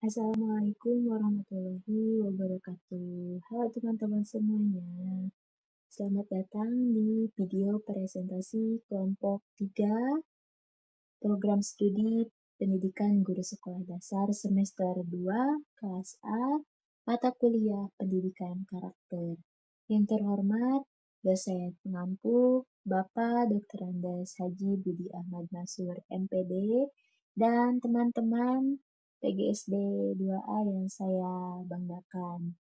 Assalamualaikum warahmatullahi wabarakatuh. Halo teman-teman semuanya. Selamat datang di video presentasi kelompok 3 program studi pendidikan guru sekolah dasar semester 2 kelas A mata kuliah pendidikan karakter. Yang terhormat dosen pengampu Bapak Dr. Andes Haji Budi Ahmad Masur MPD dan teman-teman PGSD 2A yang saya banggakan.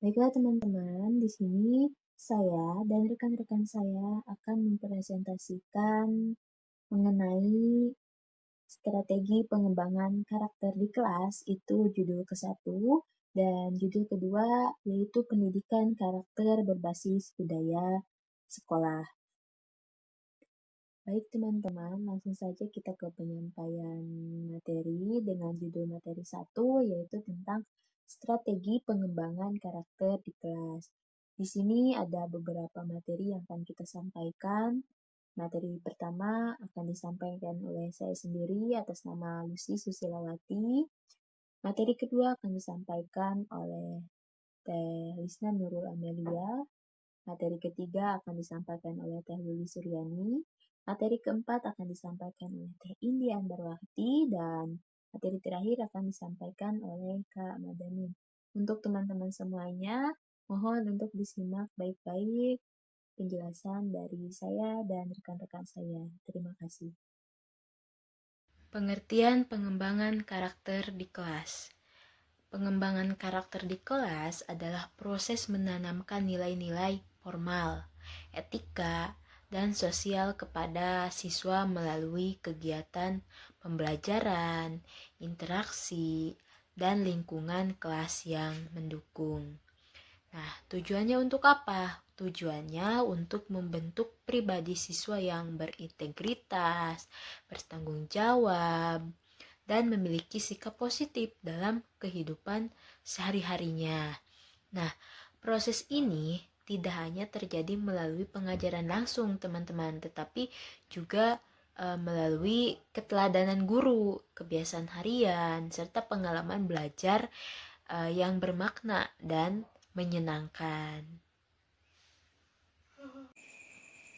Baiklah teman-teman, di sini saya dan rekan-rekan saya akan mempresentasikan mengenai strategi pengembangan karakter di kelas, itu judul ke-1, dan judul kedua yaitu pendidikan karakter berbasis budaya sekolah. Baik teman-teman, langsung saja kita ke penyampaian materi dengan judul materi 1 yaitu tentang strategi pengembangan karakter di kelas. Di sini ada beberapa materi yang akan kita sampaikan. Materi pertama akan disampaikan oleh saya sendiri atas nama Lucy Susilawati. Materi kedua akan disampaikan oleh Teh Lisna Nurul Amelia. Materi ketiga akan disampaikan oleh Teh Luli Suryani. Materi keempat akan disampaikan oleh Teh Indi Anbarwati dan materi terakhir akan disampaikan oleh Kak Madamin. Untuk teman-teman semuanya, mohon untuk disimak baik-baik penjelasan dari saya dan rekan-rekan saya. Terima kasih. Pengertian pengembangan karakter di kelas. Pengembangan karakter di kelas adalah proses menanamkan nilai-nilai formal, etika, dan sosial kepada siswa melalui kegiatan pembelajaran, interaksi, dan lingkungan kelas yang mendukung. Nah, tujuannya untuk apa? Tujuannya untuk membentuk pribadi siswa yang berintegritas, bertanggung jawab, dan memiliki sikap positif dalam kehidupan sehari-harinya. Nah, proses ini tidak hanya terjadi melalui pengajaran langsung teman-teman, tetapi juga melalui keteladanan guru, kebiasaan harian, serta pengalaman belajar yang bermakna dan menyenangkan.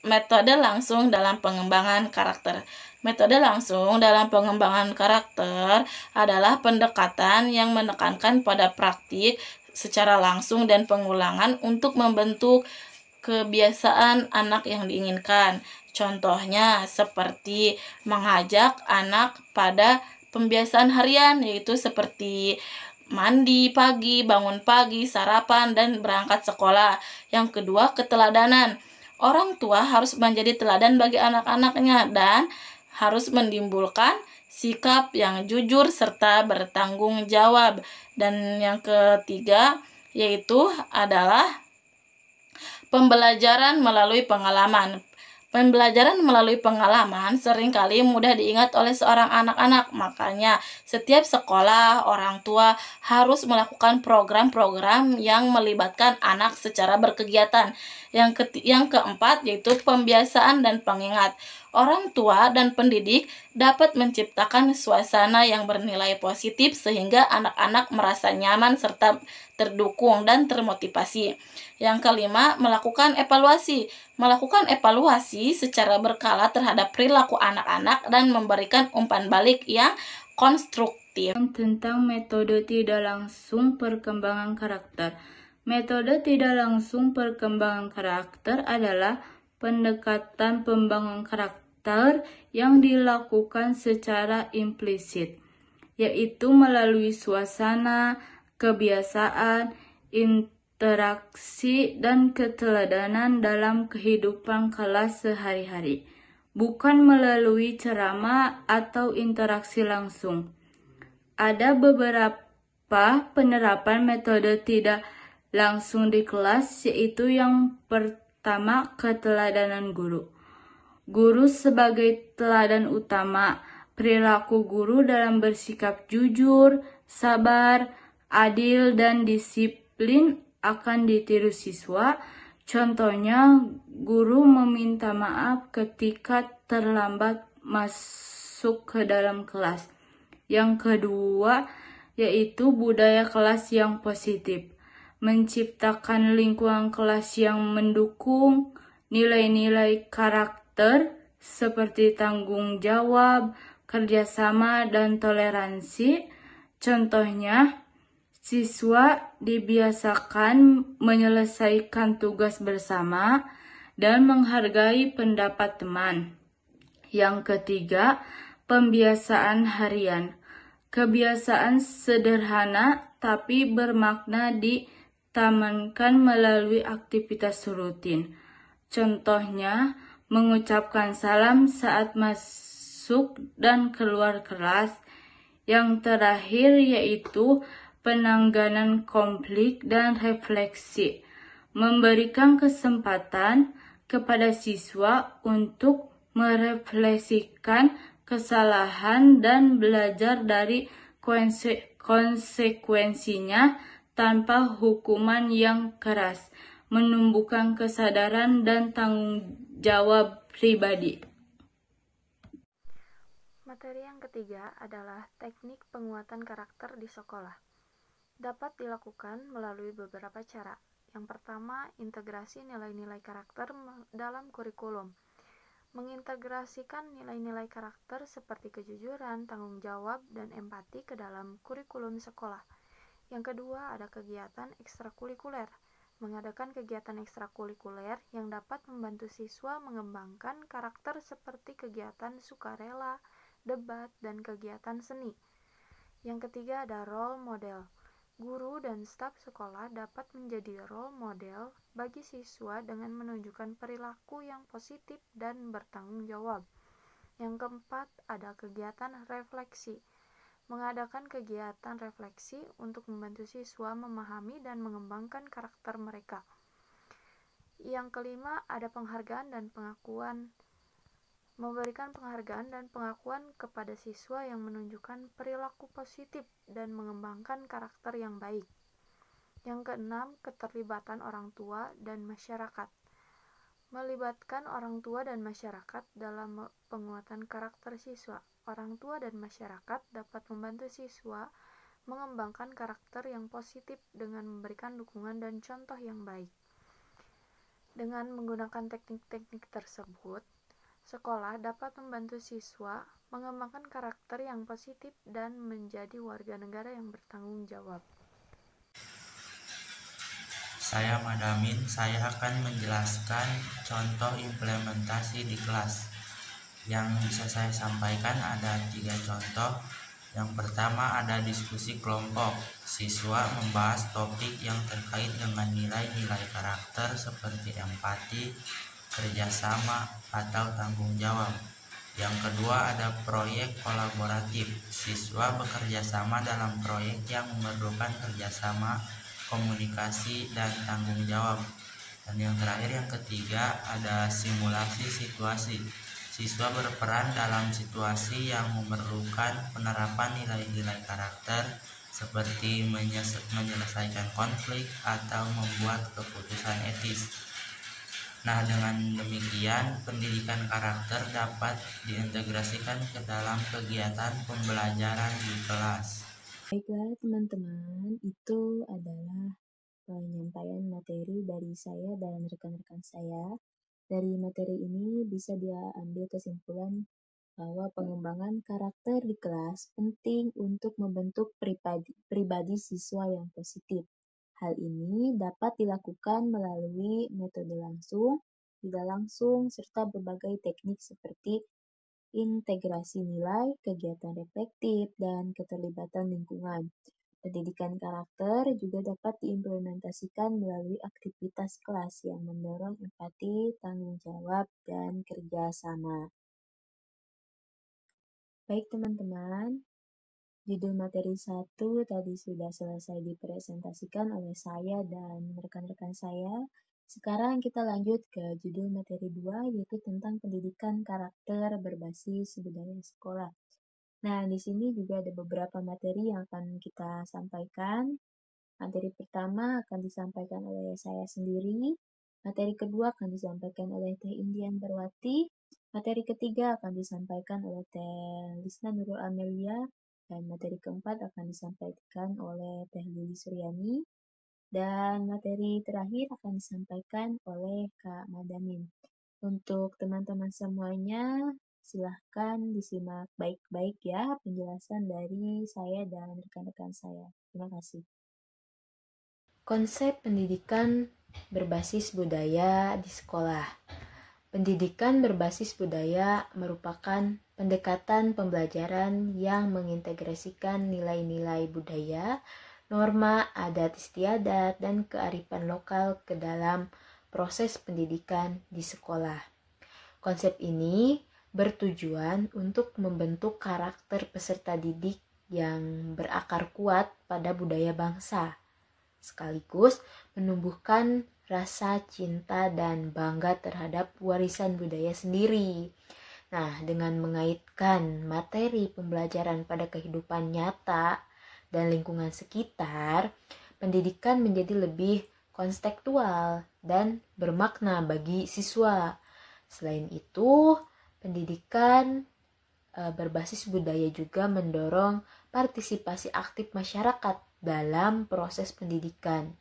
Metode langsung dalam pengembangan karakter. Metode langsung dalam pengembangan karakter adalah pendekatan yang menekankan pada praktik secara langsung dan pengulangan untuk membentuk kebiasaan anak yang diinginkan. Contohnya seperti mengajak anak pada pembiasaan harian, yaitu seperti mandi pagi, bangun pagi, sarapan, dan berangkat sekolah. Yang kedua, keteladanan. Orang tua harus menjadi teladan bagi anak-anaknya dan harus menimbulkan sikap yang jujur serta bertanggung jawab. Dan yang ketiga yaitu adalah pembelajaran melalui pengalaman. Pembelajaran melalui pengalaman seringkali mudah diingat oleh seorang anak-anak. Makanya setiap sekolah, orang tua harus melakukan program-program yang melibatkan anak secara berkegiatan. Yang keempat yaitu pembiasaan dan pengingat. Orang tua dan pendidik dapat menciptakan suasana yang bernilai positif sehingga anak-anak merasa nyaman serta terdukung dan termotivasi. Yang kelima, melakukan evaluasi. Melakukan evaluasi secara berkala terhadap perilaku anak-anak dan memberikan umpan balik yang konstruktif. Tentang metode tidak langsung perkembangan karakter. Metode tidak langsung perkembangan karakter adalah pendekatan pembangunan karakter yang dilakukan secara implisit, yaitu melalui suasana, kebiasaan, interaksi, dan keteladanan dalam kehidupan kelas sehari-hari, bukan melalui ceramah atau interaksi langsung. Ada beberapa penerapan metode tidak langsung di kelas, yaitu yang pertama, keteladanan guru. Guru sebagai teladan utama. Perilaku guru dalam bersikap jujur, sabar, adil, dan disiplin akan ditiru siswa. Contohnya, guru meminta maaf ketika terlambat masuk ke dalam kelas. Yang kedua yaitu budaya kelas yang positif. Menciptakan lingkungan kelas yang mendukung nilai-nilai karakter seperti tanggung jawab, kerjasama, dan toleransi. Contohnya, siswa dibiasakan menyelesaikan tugas bersama dan menghargai pendapat teman. Yang ketiga, pembiasaan harian. Kebiasaan sederhana tapi bermakna ditamankan melalui aktivitas rutin. Contohnya, mengucapkan salam saat masuk dan keluar kelas. Yang terakhir yaitu penanganan konflik dan refleksi. Memberikan kesempatan kepada siswa untuk merefleksikan kesalahan dan belajar dari konsekuensinya tanpa hukuman yang keras, menumbuhkan kesadaran dan tanggung jawab pribadi. Materi yang ketiga adalah teknik penguatan karakter di sekolah. Dapat dilakukan melalui beberapa cara. Yang pertama, integrasi nilai-nilai karakter dalam kurikulum. Mengintegrasikan nilai-nilai karakter seperti kejujuran, tanggung jawab, dan empati ke dalam kurikulum sekolah. Yang kedua, ada kegiatan ekstrakurikuler. Mengadakan kegiatan ekstrakurikuler yang dapat membantu siswa mengembangkan karakter seperti kegiatan sukarela, debat, dan kegiatan seni. Yang ketiga, ada role model. Guru dan staf sekolah dapat menjadi role model bagi siswa dengan menunjukkan perilaku yang positif dan bertanggung jawab. Yang keempat, ada kegiatan refleksi. Mengadakan kegiatan refleksi untuk membantu siswa memahami dan mengembangkan karakter mereka. Yang kelima, ada penghargaan dan pengakuan. Memberikan penghargaan dan pengakuan kepada siswa yang menunjukkan perilaku positif dan mengembangkan karakter yang baik. Yang keenam, keterlibatan orang tua dan masyarakat. Melibatkan orang tua dan masyarakat dalam penguatan karakter siswa. Orang tua dan masyarakat dapat membantu siswa mengembangkan karakter yang positif dengan memberikan dukungan dan contoh yang baik. Dengan menggunakan teknik-teknik tersebut, sekolah dapat membantu siswa mengembangkan karakter yang positif dan menjadi warga negara yang bertanggung jawab. Saya Madamin, saya akan menjelaskan contoh implementasi di kelas. Yang bisa saya sampaikan ada 3 contoh. Yang pertama ada diskusi kelompok. Siswa membahas topik yang terkait dengan nilai-nilai karakter seperti empati, kerjasama, atau tanggung jawab. Yang kedua ada proyek kolaboratif. Siswa bekerja sama dalam proyek yang memerlukan kerjasama, komunikasi, dan tanggung jawab. Dan yang terakhir yang ketiga ada simulasi situasi. Siswa berperan dalam situasi yang memerlukan penerapan nilai-nilai karakter seperti menyelesaikan konflik atau membuat keputusan etis. Nah, dengan demikian pendidikan karakter dapat diintegrasikan ke dalam kegiatan pembelajaran di kelas. Baiklah teman-teman, itu adalah penyampaian materi dari saya dan rekan-rekan saya. Dari materi ini bisa diambil kesimpulan bahwa pengembangan karakter di kelas penting untuk membentuk pribadi siswa yang positif. Hal ini dapat dilakukan melalui metode langsung, tidak langsung, serta berbagai teknik seperti integrasi nilai, kegiatan reflektif, dan keterlibatan lingkungan. Pendidikan karakter juga dapat diimplementasikan melalui aktivitas kelas yang mendorong empati, tanggung jawab, dan kerjasama. Baik teman-teman, judul materi 1 tadi sudah selesai dipresentasikan oleh saya dan rekan-rekan saya. Sekarang kita lanjut ke judul materi 2, yaitu tentang pendidikan karakter berbasis budaya sekolah. Nah, di sini juga ada beberapa materi yang akan kita sampaikan. Materi pertama akan disampaikan oleh saya sendiri. Materi kedua akan disampaikan oleh Teh Indian Berwati. Materi ketiga akan disampaikan oleh Teh Lisna Nurul Amelia. Dan materi keempat akan disampaikan oleh Teh Lili Suryani. Dan materi terakhir akan disampaikan oleh Kak Madamin. Untuk teman-teman semuanya, silahkan disimak baik-baik ya penjelasan dari saya dan rekan-rekan saya. Terima kasih. Konsep pendidikan berbasis budaya di sekolah. Pendidikan berbasis budaya merupakan pendekatan pembelajaran yang mengintegrasikan nilai-nilai budaya, norma, adat istiadat, dan kearifan lokal ke dalam proses pendidikan di sekolah. Konsep ini bertujuan untuk membentuk karakter peserta didik yang berakar kuat pada budaya bangsa, sekaligus menumbuhkan rasa cinta dan bangga terhadap warisan budaya sendiri. Nah, dengan mengaitkan materi pembelajaran pada kehidupan nyata dan lingkungan sekitar, pendidikan menjadi lebih kontekstual dan bermakna bagi siswa. Selain itu, pendidikan berbasis budaya juga mendorong partisipasi aktif masyarakat dalam proses pendidikan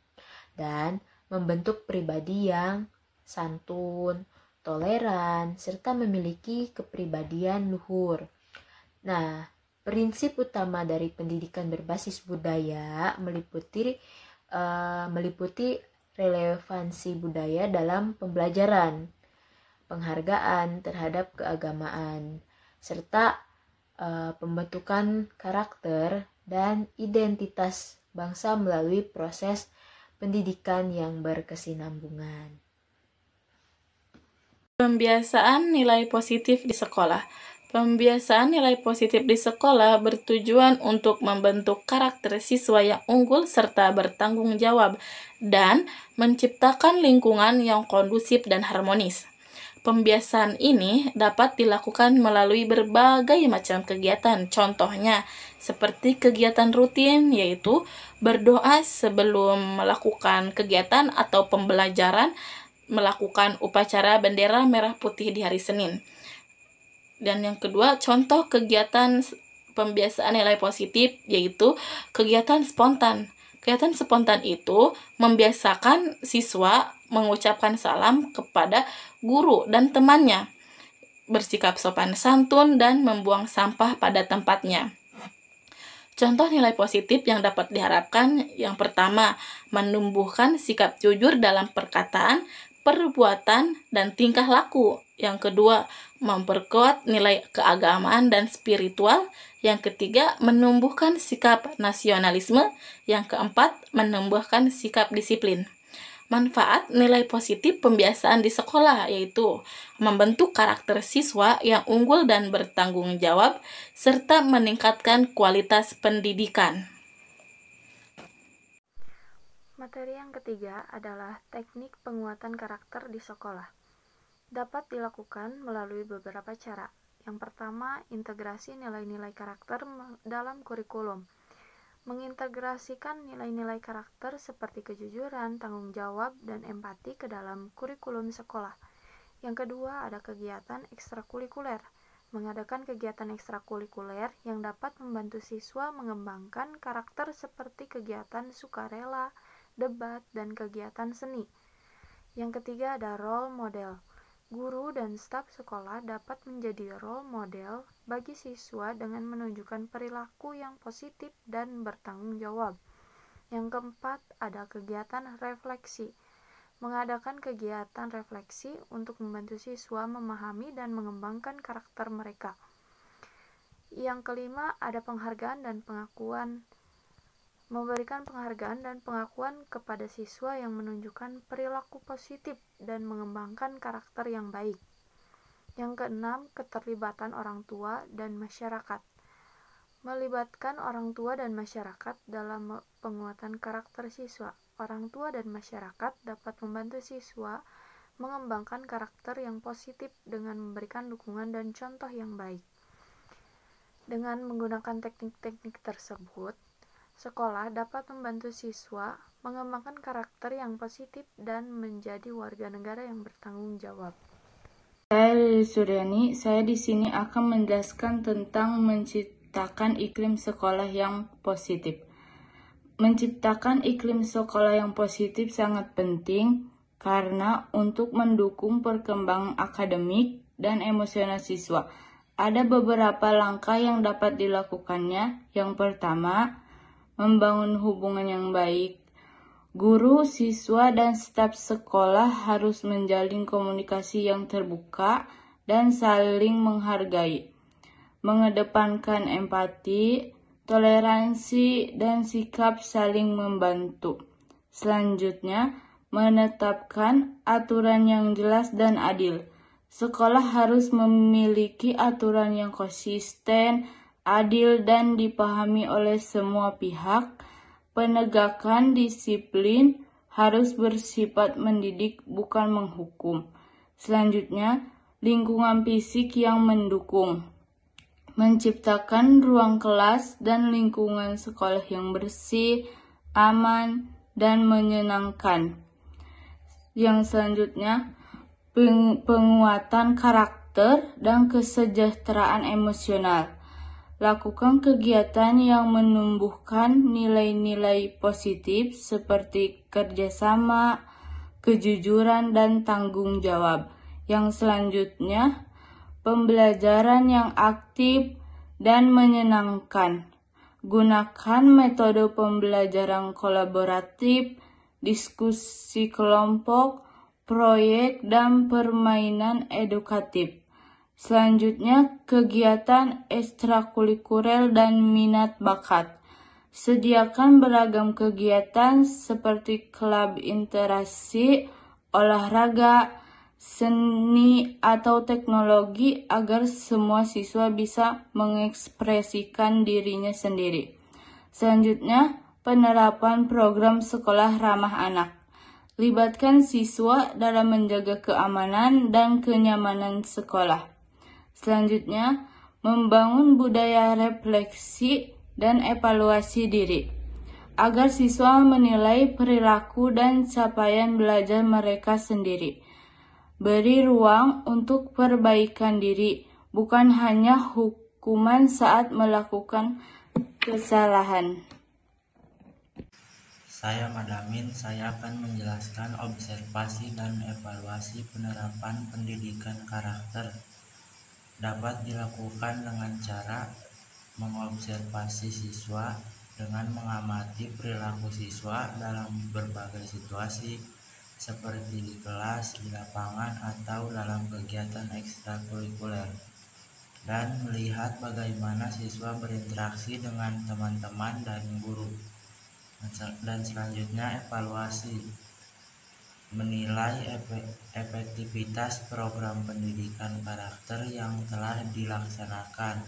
dan membentuk pribadi yang santun, toleran, serta memiliki kepribadian luhur. Nah, prinsip utama dari pendidikan berbasis budaya meliputi relevansi budaya dalam pembelajaran, penghargaan terhadap keagamaan, serta pembentukan karakter dan identitas bangsa melalui proses pendidikan yang berkesinambungan. Pembiasaan nilai positif di sekolah. Pembiasaan nilai positif di sekolah bertujuan untuk membentuk karakter siswa yang unggul serta bertanggung jawab dan menciptakan lingkungan yang kondusif dan harmonis. Pembiasaan ini dapat dilakukan melalui berbagai macam kegiatan, contohnya seperti kegiatan rutin yaitu berdoa sebelum melakukan kegiatan atau pembelajaran, melakukan upacara bendera merah putih di hari Senin. Dan yang kedua, contoh kegiatan pembiasaan nilai positif yaitu kegiatan spontan. Kegiatan spontan itu membiasakan siswa mengucapkan salam kepada guru dan temannya, bersikap sopan santun, dan membuang sampah pada tempatnya. Contoh nilai positif yang dapat diharapkan, yang pertama, menumbuhkan sikap jujur dalam perkataan, perbuatan, dan tingkah laku. Yang kedua, memperkuat nilai keagamaan dan spiritual. Yang ketiga, menumbuhkan sikap nasionalisme. Yang keempat, menumbuhkan sikap disiplin. Manfaat nilai positif pembiasaan di sekolah yaitu membentuk karakter siswa yang unggul dan bertanggung jawab, serta meningkatkan kualitas pendidikan. Materi yang ketiga adalah teknik penguatan karakter di sekolah. Dapat dilakukan melalui beberapa cara. Yang pertama, integrasi nilai-nilai karakter dalam kurikulum. Mengintegrasikan nilai-nilai karakter seperti kejujuran, tanggung jawab, dan empati ke dalam kurikulum sekolah. Yang kedua, ada kegiatan ekstrakurikuler. Mengadakan kegiatan ekstrakurikuler yang dapat membantu siswa mengembangkan karakter seperti kegiatan sukarela, debat, dan kegiatan seni. Yang ketiga, ada role model. Guru dan staf sekolah dapat menjadi role model bagi siswa dengan menunjukkan perilaku yang positif dan bertanggung jawab. Yang keempat, ada kegiatan refleksi. Mengadakan kegiatan refleksi untuk membantu siswa memahami dan mengembangkan karakter mereka. Yang kelima, ada penghargaan dan pengakuan. Memberikan penghargaan dan pengakuan kepada siswa yang menunjukkan perilaku positif dan mengembangkan karakter yang baik. Yang keenam, keterlibatan orang tua dan masyarakat. Melibatkan orang tua dan masyarakat dalam penguatan karakter siswa. Orang tua dan masyarakat dapat membantu siswa mengembangkan karakter yang positif dengan memberikan dukungan dan contoh yang baik. Dengan menggunakan teknik-teknik tersebut, sekolah dapat membantu siswa mengembangkan karakter yang positif dan menjadi warga negara yang bertanggung jawab. Saya Lili Suryani, saya di sini akan menjelaskan tentang menciptakan iklim sekolah yang positif. Menciptakan iklim sekolah yang positif sangat penting karena untuk mendukung perkembangan akademik dan emosional siswa. Ada beberapa langkah yang dapat dilakukannya. Yang pertama, membangun hubungan yang baik. Guru, siswa, dan staf sekolah harus menjalin komunikasi yang terbuka dan saling menghargai. Mengedepankan empati, toleransi, dan sikap saling membantu. Selanjutnya, menetapkan aturan yang jelas dan adil. Sekolah harus memiliki aturan yang konsisten, adil, dan dipahami oleh semua pihak. Penegakan disiplin harus bersifat mendidik, bukan menghukum. Selanjutnya, lingkungan fisik yang mendukung. Menciptakan ruang kelas dan lingkungan sekolah yang bersih, aman, dan menyenangkan. Yang selanjutnya, penguatan karakter dan kesejahteraan emosional. Lakukan kegiatan yang menumbuhkan nilai-nilai positif seperti kerjasama, kejujuran, dan tanggung jawab. Yang selanjutnya, pembelajaran yang aktif dan menyenangkan. Gunakan metode pembelajaran kolaboratif, diskusi kelompok, proyek, dan permainan edukatif. Selanjutnya, kegiatan ekstrakurikuler dan minat bakat. Sediakan beragam kegiatan seperti klub interaksi, olahraga, seni, atau teknologi agar semua siswa bisa mengekspresikan dirinya sendiri. Selanjutnya, penerapan program sekolah ramah anak. Libatkan siswa dalam menjaga keamanan dan kenyamanan sekolah. Selanjutnya, membangun budaya refleksi dan evaluasi diri, agar siswa menilai perilaku dan capaian belajar mereka sendiri. Beri ruang untuk perbaikan diri, bukan hanya hukuman saat melakukan kesalahan. Saya Madamin, saya akan menjelaskan observasi dan evaluasi penerapan pendidikan karakter. Dapat dilakukan dengan cara mengobservasi siswa dengan mengamati perilaku siswa dalam berbagai situasi seperti di kelas, di lapangan, atau dalam kegiatan ekstrakurikuler, dan melihat bagaimana siswa berinteraksi dengan teman-teman dan guru. Dan selanjutnya, evaluasi, menilai efektivitas program pendidikan karakter yang telah dilaksanakan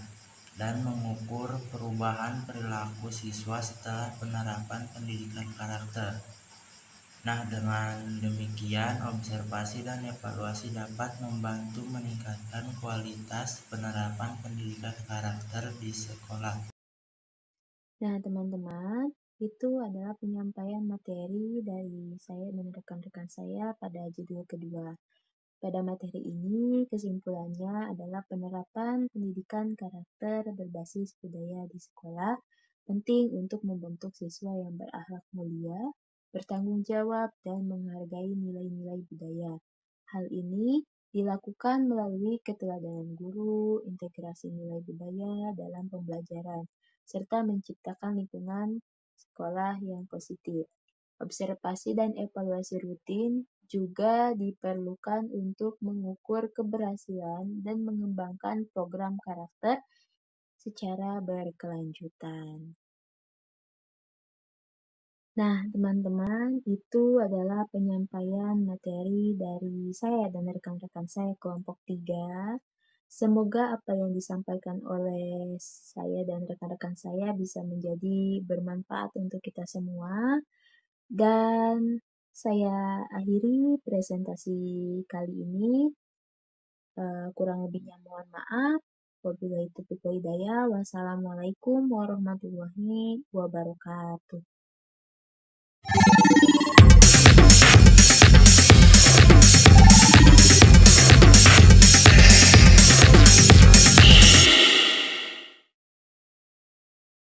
dan mengukur perubahan perilaku siswa setelah penerapan pendidikan karakter. Nah, dengan demikian, observasi dan evaluasi dapat membantu meningkatkan kualitas penerapan pendidikan karakter di sekolah. Nah, teman-teman, itu adalah penyampaian materi dari saya dan rekan-rekan saya pada judul kedua. Pada materi ini, kesimpulannya adalah penerapan pendidikan karakter berbasis budaya di sekolah penting untuk membentuk siswa yang berakhlak mulia, bertanggung jawab, dan menghargai nilai-nilai budaya. Hal ini dilakukan melalui keteladanan guru, integrasi nilai budaya dalam pembelajaran, serta menciptakan lingkungan sekolah yang positif. Observasi dan evaluasi rutin juga diperlukan untuk mengukur keberhasilan dan mengembangkan program karakter secara berkelanjutan. Nah, teman-teman, itu adalah penyampaian materi dari saya dan rekan-rekan saya kelompok 3. Semoga apa yang disampaikan oleh saya dan rekan-rekan saya bisa menjadi bermanfaat untuk kita semua. Dan saya akhiri presentasi kali ini. Kurang lebihnya mohon maaf. Wabillahi taufiq wal hidayah. Wassalamualaikum warahmatullahi wabarakatuh.